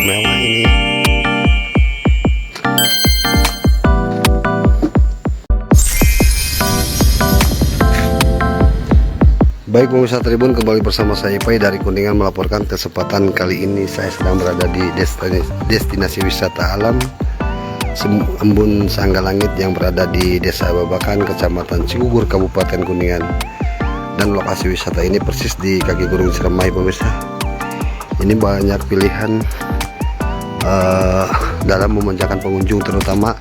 mewah ini. Baik pemirsa Tribun, kembali bersama saya Pai dari Kuningan melaporkan. Kesempatan kali ini saya sedang berada di destinasi wisata alam Embun Sanggalangit yang berada di Desa Babakan, Kecamatan Cigugur, Kabupaten Kuningan. Dan lokasi wisata ini persis di kaki Gunung Ciremai pemirsa. Ini banyak pilihan dalam memanjakan pengunjung, terutama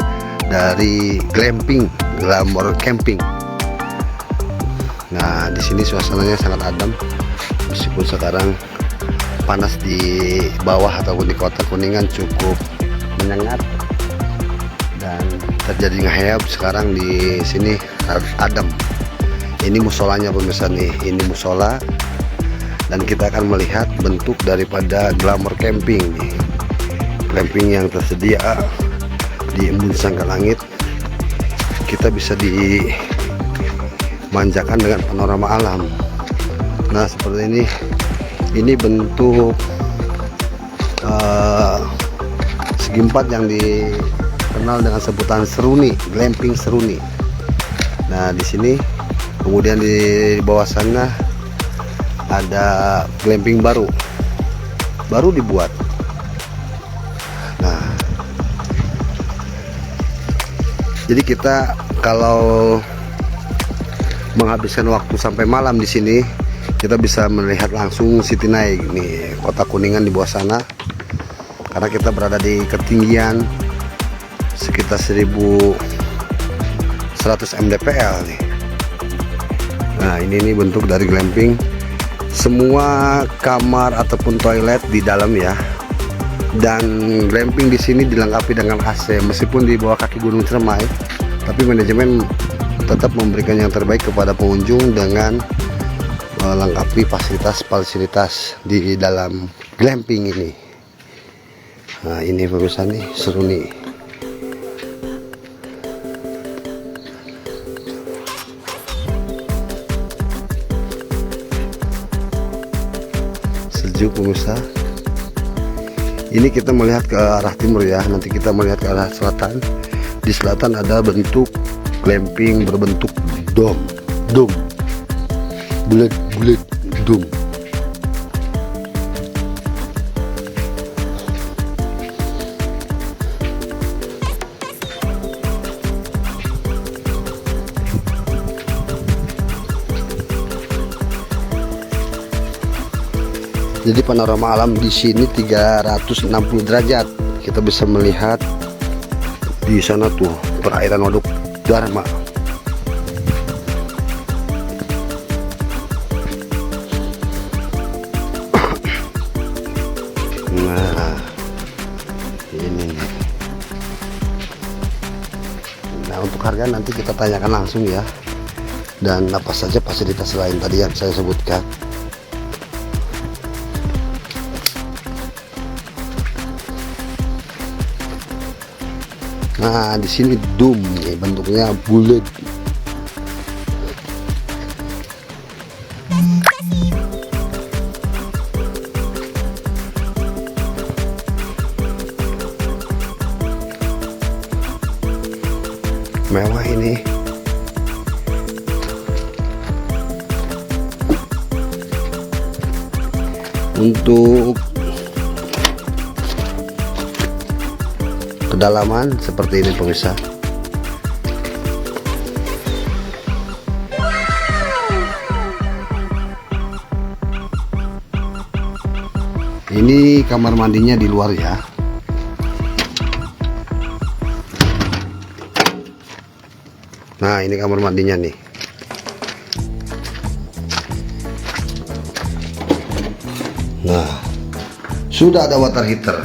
dari glamour camping. Nah, di sini suasananya sangat adem, meskipun sekarang panas di bawah ataupun di kota Kuningan cukup menyengat dan terjadi ngehayab. Sekarang di sini adem. Ini musolanya pemirsa nih, ini musola, dan kita akan melihat bentuk daripada glamour camping nih. Camping yang tersedia di Embun Sanggalangit, kita bisa dimanjakan dengan panorama alam. Nah, seperti ini bentuk segi empat yang dikenal dengan sebutan seruni, glamping seruni. Nah, di sini kemudian di bawah sana ada glamping baru dibuat. Nah, jadi kita kalau menghabiskan waktu sampai malam di sini, kita bisa melihat langsung City Night nih, kota Kuningan di bawah sana, karena kita berada di ketinggian sekitar 1100 mdpl nih. Nah, ini bentuk dari glamping. Semua kamar ataupun toilet di dalam ya. Dan glamping di sini dilengkapi dengan AC, meskipun di bawah kaki Gunung Ciremai, tapi manajemen tetap memberikan yang terbaik kepada pengunjung dengan melengkapi fasilitas di dalam glamping ini. Nah, ini pemirsa nih, seru nih. Sejuk pemirsa. Ini kita melihat ke arah timur ya, nanti kita melihat ke arah selatan. Di selatan ada bentuk glamping berbentuk dom, bulat dom. Jadi panorama alam di sini 360 derajat. Kita bisa melihat di sana tuh perairan Waduk Dharma. Nah, ini nih. Nah, untuk harga nanti kita tanyakan langsung ya. Dan apa saja fasilitas lain tadi yang saya sebutkan. Nah, di sini dome nih, bentuknya bulat. Mewah ini. Untuk kedalaman seperti ini pemirsa. Ini kamar mandinya di luar ya. Nah, ini kamar mandinya nih. Nah, sudah ada water heater.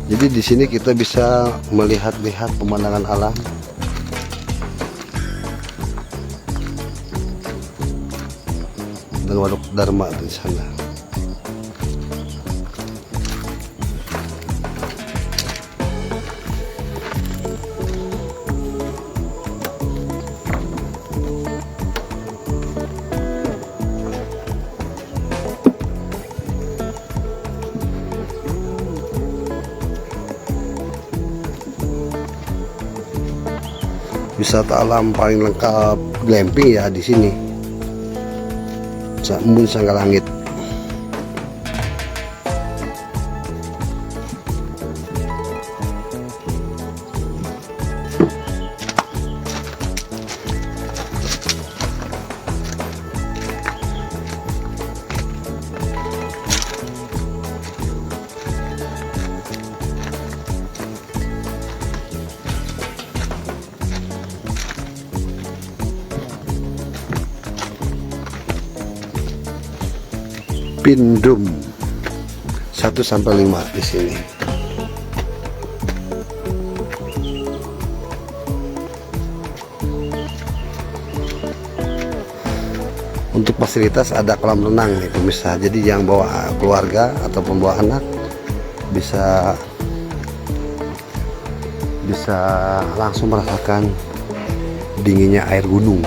Jadi di sini kita bisa melihat pemandangan alam. Dan Waduk Dharma di sana. wisata alam paling lengkap glamping ya di sini. Embun Sanggalangit. Pindum 1 sampai 5 di sini. Untuk fasilitas ada kolam renang itu bisa. Jadi yang bawa keluarga ataupun bawa anak bisa langsung merasakan dinginnya air gunung.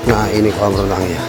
Nah, ini kolam renangnya.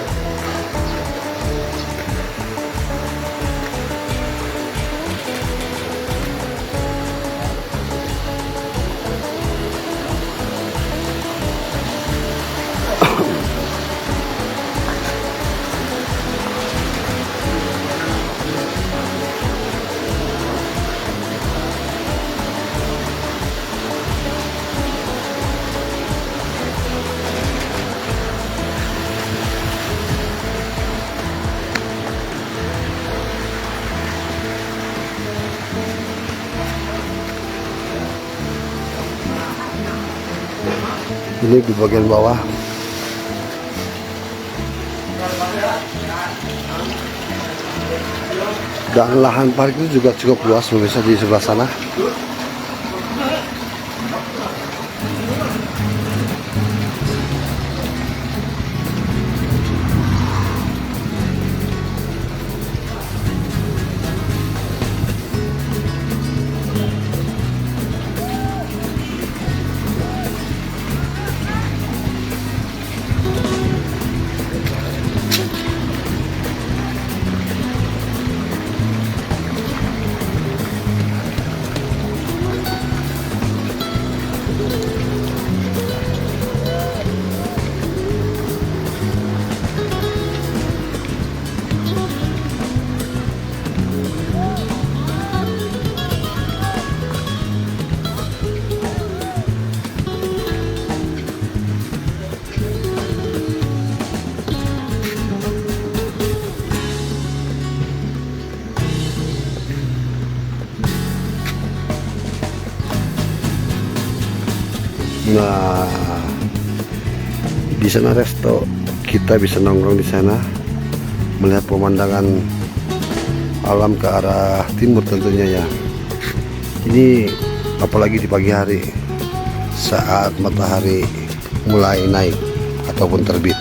Ini di bagian bawah. Dan lahan parkir itu juga cukup luas, bisa di sebelah sana. Nah, di sana resto, kita bisa nongkrong di sana, melihat pemandangan alam ke arah timur tentunya ya. Ini apalagi di pagi hari saat matahari mulai naik ataupun terbit.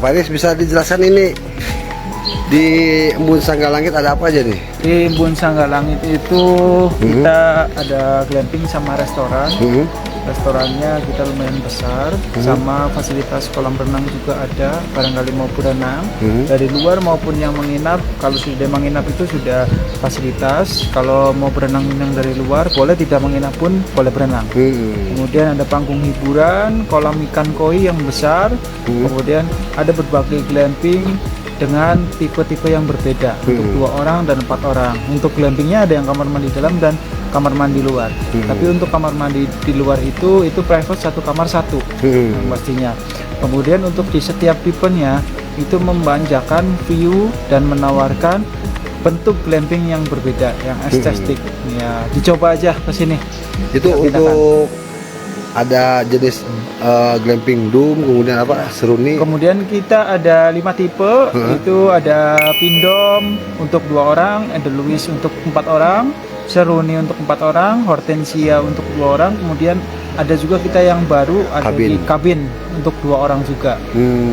Pak Iris, bisa dijelaskan ini di Embun Sanggalangit ada apa aja nih? Di Embun Sanggalangit itu kita ada glamping sama restoran. Restorannya kita lumayan besar, sama fasilitas kolam renang juga ada, barangkali mau berenang. Dari luar maupun yang menginap, kalau sudah menginap itu sudah fasilitas. Kalau mau berenang yang dari luar, boleh, tidak menginap pun boleh berenang. Kemudian ada panggung hiburan, kolam ikan koi yang besar. Kemudian ada berbagai glamping dengan tipe-tipe yang berbeda untuk 2 orang dan 4 orang. Untuk glampingnya ada yang kamar mandi dalam dan kamar mandi luar. Tapi untuk kamar mandi di luar itu private, 1 kamar 1 pastinya. Kemudian untuk di setiap tipenya itu memanjakan view dan menawarkan bentuk glamping yang berbeda, yang estetik. Ya, dicoba aja ke sini. Itu untuk ada jenis glamping dome, kemudian apa, seruni. Kemudian kita ada 5 tipe. Itu ada Pindom untuk 2 orang, Edelweiss untuk 4 orang, Seruni untuk 4 orang, Hortensia untuk 2 orang. Kemudian ada juga kita yang baru, ada di kabin untuk 2 orang juga.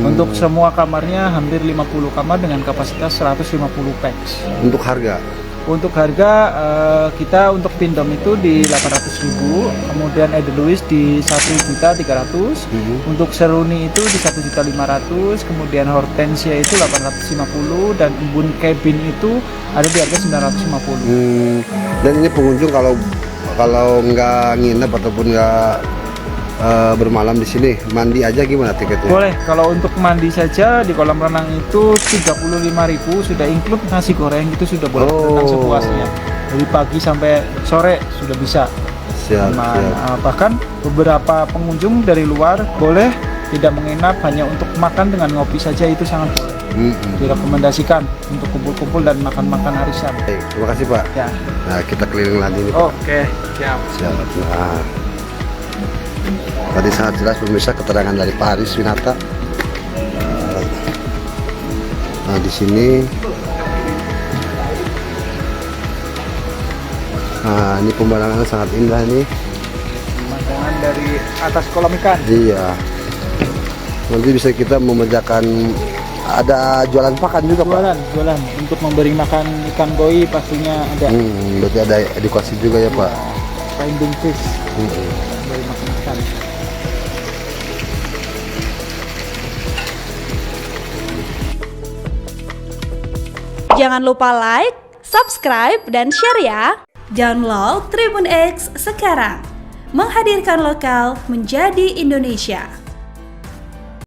Untuk semua kamarnya hampir 50 kamar dengan kapasitas 150 pax. Untuk harga? Untuk harga kita untuk Pindom itu di 800.000, kemudian Edelweiss di 1.300.000, untuk Seruni itu di 1.500.000, kemudian Hortensia itu 850, dan Embun Cabin itu ada di harga 950. Dan ini pengunjung kalau nggak nginep ataupun nggak bermalam di sini, mandi aja gimana tiketnya? Boleh, kalau untuk mandi saja di kolam renang itu 35.000, sudah include nasi goreng, itu sudah boleh renang sepuasnya. Dari pagi sampai sore sudah bisa. Siap. Bahkan beberapa pengunjung dari luar boleh tidak menginap, hanya untuk makan dengan ngopi saja, itu sangat boleh. Direkomendasikan untuk kumpul-kumpul dan makan-makan arisan. Terima kasih Pak. Ya. Nah, kita keliling lagi nih Pak. Oke, siap. Nah, tadi sangat jelas pemirsa keterangan dari Pak Haris Winata. Nah, di sini, nah ini pemandangannya sangat indah nih. Pemandangan dari atas kolam ikan. Iya. Nanti bisa kita memejakan, ada jualan pakan juga Pak. Jualan untuk memberi makan ikan koi pastinya ada. Berarti ada edukasi juga ya Pak. Finding fish. Memberi makan ikan. Jangan lupa like, subscribe, dan share ya. Download Tribun X sekarang. Menghadirkan lokal menjadi Indonesia.